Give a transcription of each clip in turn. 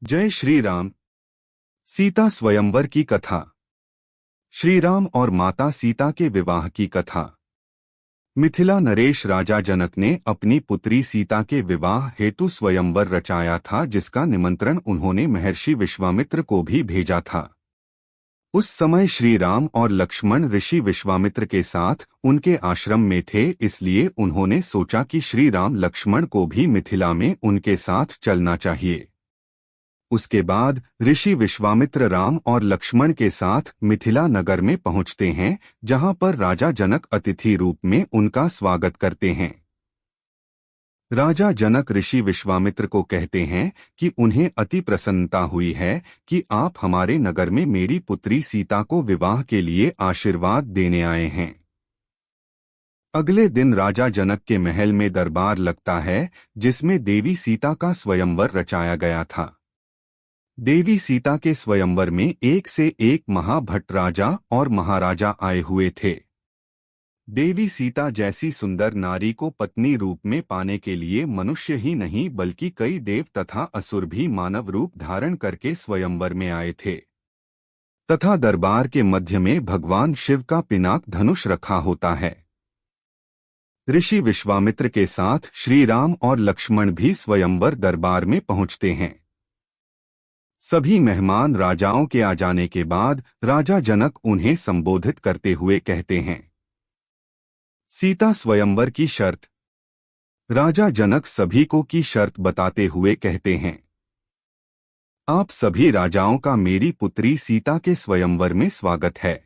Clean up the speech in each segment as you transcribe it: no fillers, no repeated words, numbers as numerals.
जय श्री राम। सीता स्वयंवर की कथा। श्री राम और माता सीता के विवाह की कथा। मिथिला नरेश राजा जनक ने अपनी पुत्री सीता के विवाह हेतु स्वयंवर रचाया था, जिसका निमंत्रण उन्होंने महर्षि विश्वामित्र को भी भेजा था। उस समय श्री राम और लक्ष्मण ऋषि विश्वामित्र के साथ उनके आश्रम में थे, इसलिए उन्होंने सोचा कि श्री राम लक्ष्मण को भी मिथिला में उनके साथ चलना चाहिए। उसके बाद ऋषि विश्वामित्र राम और लक्ष्मण के साथ मिथिला नगर में पहुंचते हैं, जहां पर राजा जनक अतिथि रूप में उनका स्वागत करते हैं। राजा जनक ऋषि विश्वामित्र को कहते हैं कि उन्हें अति प्रसन्नता हुई है कि आप हमारे नगर में मेरी पुत्री सीता को विवाह के लिए आशीर्वाद देने आए हैं। अगले दिन राजा जनक के महल में दरबार लगता है, जिसमें देवी सीता का स्वयंवर रचाया गया था। देवी सीता के स्वयंवर में एक से एक महाभट्ट राजा और महाराजा आए हुए थे। देवी सीता जैसी सुंदर नारी को पत्नी रूप में पाने के लिए मनुष्य ही नहीं बल्कि कई देव तथा असुर भी मानव रूप धारण करके स्वयंवर में आए थे, तथा दरबार के मध्य में भगवान शिव का पिनाक धनुष रखा होता है। ऋषि विश्वामित्र के साथ श्री राम और लक्ष्मण भी स्वयंवर दरबार में पहुंचते हैं। सभी मेहमान राजाओं के आ जाने के बाद राजा जनक उन्हें संबोधित करते हुए कहते हैं। सीता स्वयंवर की शर्त। राजा जनक सभी को की शर्त बताते हुए कहते हैं, आप सभी राजाओं का मेरी पुत्री सीता के स्वयंवर में स्वागत है।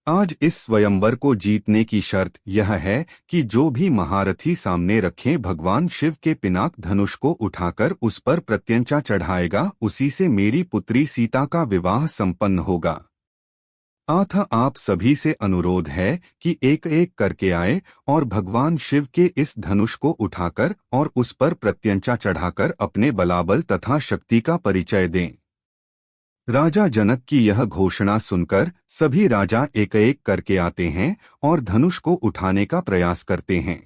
आज इस स्वयंवर को जीतने की शर्त यह है कि जो भी महारथी सामने रखें भगवान शिव के पिनाक धनुष को उठाकर उस पर प्रत्यंचा चढ़ाएगा, उसी से मेरी पुत्री सीता का विवाह संपन्न होगा। अतः आप सभी से अनुरोध है कि एक एक करके आए और भगवान शिव के इस धनुष को उठाकर और उस पर प्रत्यंचा चढ़ाकर अपने बलाबल तथा शक्ति का परिचय दें। राजा जनक की यह घोषणा सुनकर सभी राजा एक एक करके आते हैं और धनुष को उठाने का प्रयास करते हैं,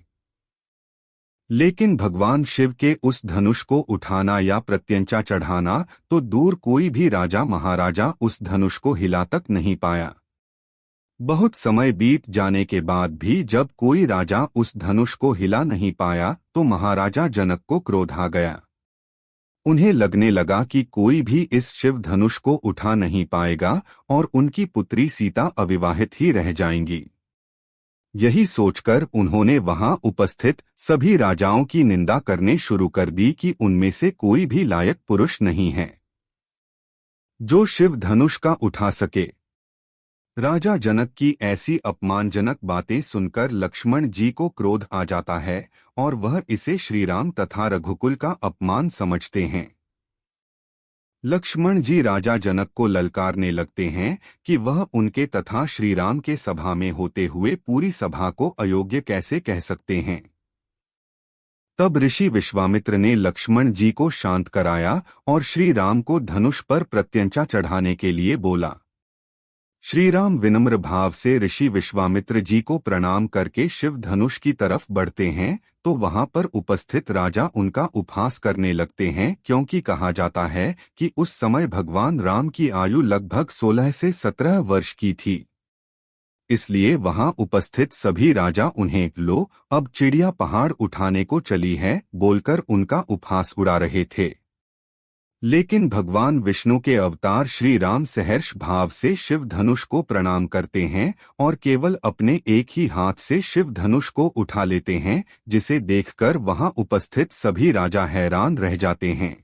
लेकिन भगवान शिव के उस धनुष को उठाना या प्रत्यंचा चढ़ाना तो दूर, कोई भी राजा महाराजा उस धनुष को हिला तक नहीं पाया। बहुत समय बीत जाने के बाद भी जब कोई राजा उस धनुष को हिला नहीं पाया तो महाराजा जनक को क्रोध आ गया। उन्हें लगने लगा कि कोई भी इस शिव धनुष को उठा नहीं पाएगा और उनकी पुत्री सीता अविवाहित ही रह जाएंगी। यही सोचकर उन्होंने वहां उपस्थित सभी राजाओं की निंदा करने शुरू कर दी कि उनमें से कोई भी लायक पुरुष नहीं है जो शिव धनुष का उठा सके। राजा जनक की ऐसी अपमानजनक बातें सुनकर लक्ष्मण जी को क्रोध आ जाता है और वह इसे श्रीराम तथा रघुकुल का अपमान समझते हैं। लक्ष्मण जी राजा जनक को ललकारने लगते हैं कि वह उनके तथा श्रीराम के सभा में होते हुए पूरी सभा को अयोग्य कैसे कह सकते हैं। तब ऋषि विश्वामित्र ने लक्ष्मण जी को शांत कराया और श्री राम को धनुष पर प्रत्यंचा चढ़ाने के लिए बोला। श्री राम विनम्र भाव से ऋषि विश्वामित्र जी को प्रणाम करके शिव धनुष की तरफ बढ़ते हैं तो वहां पर उपस्थित राजा उनका उपहास करने लगते हैं, क्योंकि कहा जाता है कि उस समय भगवान राम की आयु लगभग 16 से 17 वर्ष की थी। इसलिए वहां उपस्थित सभी राजा उन्हें लो अब चिड़िया पहाड़ उठाने को चली है बोलकर उनका उपहास उड़ा रहे थे। लेकिन भगवान विष्णु के अवतार श्री राम सहर्ष भाव से शिव धनुष को प्रणाम करते हैं और केवल अपने एक ही हाथ से शिव धनुष को उठा लेते हैं, जिसे देखकर वहां उपस्थित सभी राजा हैरान रह जाते हैं।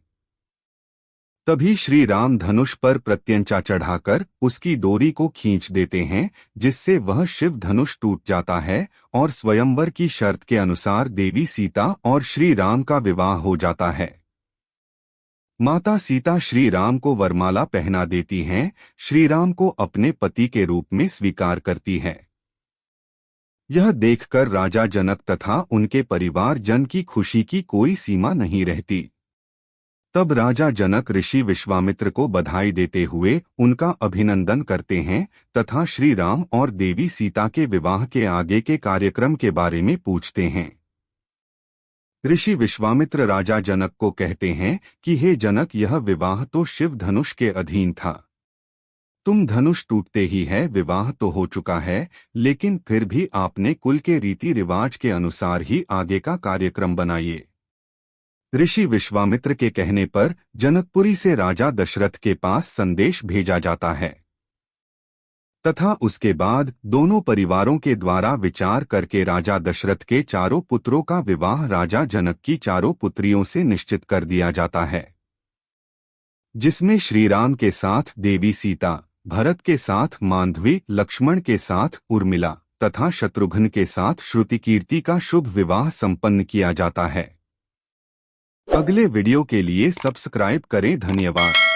तभी श्री राम धनुष पर प्रत्यंचा चढ़ाकर उसकी डोरी को खींच देते हैं, जिससे वह शिव धनुष टूट जाता है और स्वयंवर की शर्त के अनुसार देवी सीता और श्री राम का विवाह हो जाता है। माता सीता श्री राम को वरमाला पहना देती हैं, श्री राम को अपने पति के रूप में स्वीकार करती है। यह देखकर राजा जनक तथा उनके परिवार जन की खुशी की कोई सीमा नहीं रहती। तब राजा जनक ऋषि विश्वामित्र को बधाई देते हुए उनका अभिनंदन करते हैं तथा श्री राम और देवी सीता के विवाह के आगे के कार्यक्रम के बारे में पूछते हैं। ऋषि विश्वामित्र राजा जनक को कहते हैं कि हे जनक, यह विवाह तो शिव धनुष के अधीन था। तुम धनुष टूटते ही है, विवाह तो हो चुका है, लेकिन फिर भी आपने कुल के रीति रिवाज के अनुसार ही आगे का कार्यक्रम बनाइए। ऋषि विश्वामित्र के कहने पर जनकपुरी से राजा दशरथ के पास संदेश भेजा जाता है तथा उसके बाद दोनों परिवारों के द्वारा विचार करके राजा दशरथ के चारों पुत्रों का विवाह राजा जनक की चारों पुत्रियों से निश्चित कर दिया जाता है, जिसमें श्री राम के साथ देवी सीता, भरत के साथ मांधवी, लक्ष्मण के साथ उर्मिला तथा शत्रुघ्न के साथ श्रुतिकीर्ति का शुभ विवाह संपन्न किया जाता है। अगले वीडियो के लिए सब्सक्राइब करें। धन्यवाद।